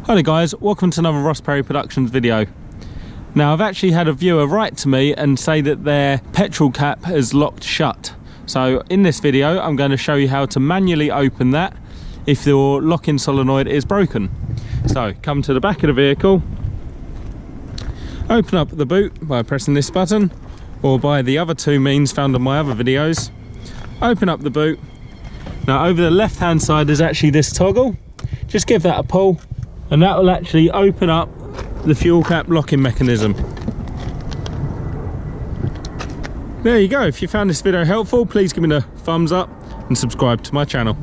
Hi guys, welcome to another Ross Perry Productions video. Now I've actually had a viewer write to me and say that their petrol cap is locked shut. So in this video I'm going to show you how to manually open that if your lock-in solenoid is broken. So come to the back of the vehicle, open up the boot by pressing this button or by the other two means found on my other videos. Open up the boot. Now over the left hand side is actually this toggle. Just give that a pull and that will actually open up the fuel cap locking mechanism. There you go. If you found this video helpful, please give me a thumbs up and subscribe to my channel.